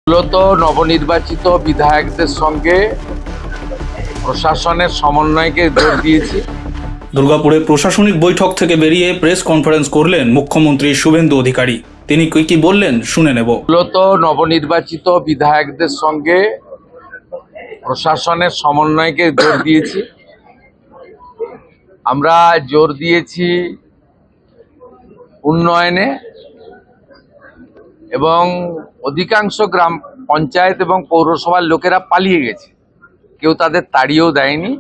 মূলত নবনির্বাচিত বিধায়কদের সঙ্গে প্রশাসনের সমন্বয়কে জোর দিয়েছি। দুর্গাপুরে প্রশাসনিক বৈঠক থেকে বেরিয়ে প্রেস কনফারেন্স করলেন মুখ্যমন্ত্রী শুভেন্দু অধিকারী। তিনি কি বললেন শুনে নেব। মূলত নবনির্বাচিত বিধায়কদের সঙ্গে প্রশাসনের সমন্বয়কে জোর দিয়েছি। আমরা জোর দিয়েছি উন্নয়নে এবং অধিকাংশ গ্রাম পঞ্চায়েত এবং পৌরসভার লোকেরা পালিয়ে গেছে, কেউ তাদের তাড়িয়েও দেয়নি।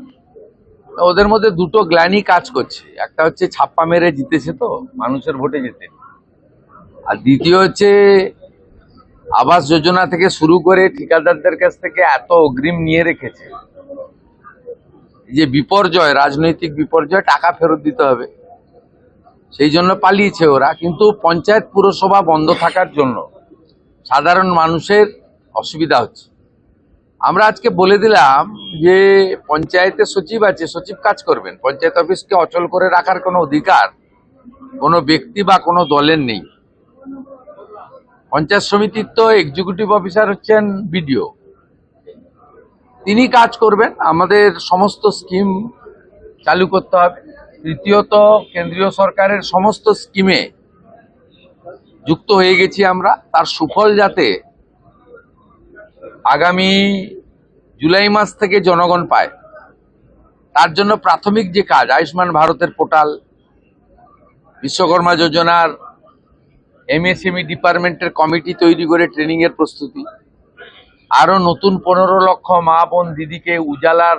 ওদের মধ্যে দুটো গ্লানি কাজ করছে, একটা হচ্ছে ছাপ্পা মেরে জিতেছে তো মানুষের ভোটে যেতে, আর দ্বিতীয় হচ্ছে আবাস যোজনা থেকে শুরু করে ঠিকাদারদের কাছ থেকে এত অগ্রিম নিয়ে রেখেছে যে বিপর্যয়, রাজনৈতিক বিপর্যয়, টাকা ফেরত দিতে হবে, সেই জন্য পালিয়েছে ওরা। কিন্তু পঞ্চায়েত পুরসভা বন্ধ থাকার জন্য সাধারণ মানুষের অসুবিধা হচ্ছে। আমরা আজকে বলে দিলাম যে পঞ্চায়েতে সচিব আছে, সচিব কাজ করবেন। পঞ্চায়েত অফিসকে অচল করে রাখার কোনো অধিকার কোনো ব্যক্তি বা কোনো দলের নেই। পঞ্চায়েত সমিতির তো এক্সিকিউটিভ অফিসার হচ্ছেন বিডিও, তিনি কাজ করবেন। আমাদের সমস্ত স্কিম চালু করতে হবে। তৃতীয়ত, কেন্দ্রীয় সরকারের সমস্ত স্কিমে যুক্ত হয়ে গেছি আমরা। তার সুফল যাতে আগামী জুলাই মাস থেকে জনগণ পায়, তার জন্য প্রাথমিক যে কাজ, আয়ুষ্মান ভারতের পোর্টাল, বিশ্বকর্মা যোজনার এমএসএমই ডিপার্টমেন্টের কমিটি তৈরি করে ট্রেনিংয়ের প্রস্তুতি, আরও নতুন 15 লক্ষ মা বোন দিদিকে উজালার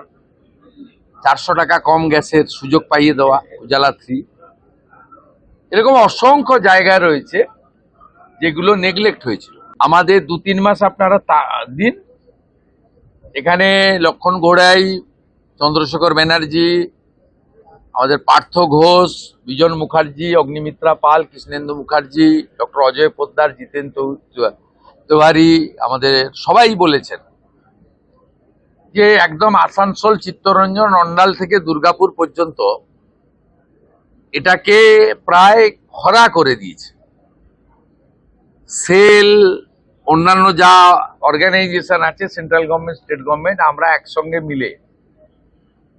400 টাকা কম গ্যাসের সুযোগ পাইয়ে দেওয়া, উজালা 3। এরকম অসংখ্য জায়গায় রয়েছে যেগুলো নেগলেক্ট হয়েছিল। আমাদের 2-3 মাস আপনারা দিন, এখানে লক্ষণ গোড়াই, চন্দ্রশেখর ব্যানার্জি, আমাদের পার্থ ঘোষ, বিজন মুখার্জি, অগ্নিমিত্রা পাল, কৃষ্ণেন্দু মুখার্জি, ডক্টর অজয় পোদ্দার, জিতেন তিওয়ারি, আমাদের সবাই বলেছেন যে একদম আসানসোল, চিত্তরঞ্জন, অন্ডাল থেকে দুর্গাপুর পর্যন্ত এটাকে প্রায় খরা করে দিয়েছে। সেল, অন্যান্য যা অর্গানাইজেশন আছে, সেন্ট্রাল গভর্নমেন্ট, স্টেট গভর্নমেন্ট, আমরা একসঙ্গে মিলে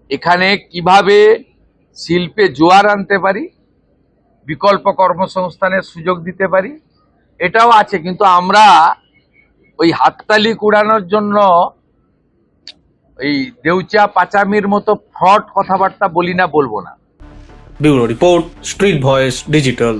এখানে কিভাবে শিল্পে জোয়ার আনতে পারি, বিকল্প কর্মসংস্থানের সুযোগ দিতে পারি, এটাও আছে। কিন্তু আমরা ওই হাততালি কুড়ানোর জন্য ওই দেউচা পাচামির মতো ফ্রড কথাবার্তা বলি না, বলবো না। Bureau report, street voice digital.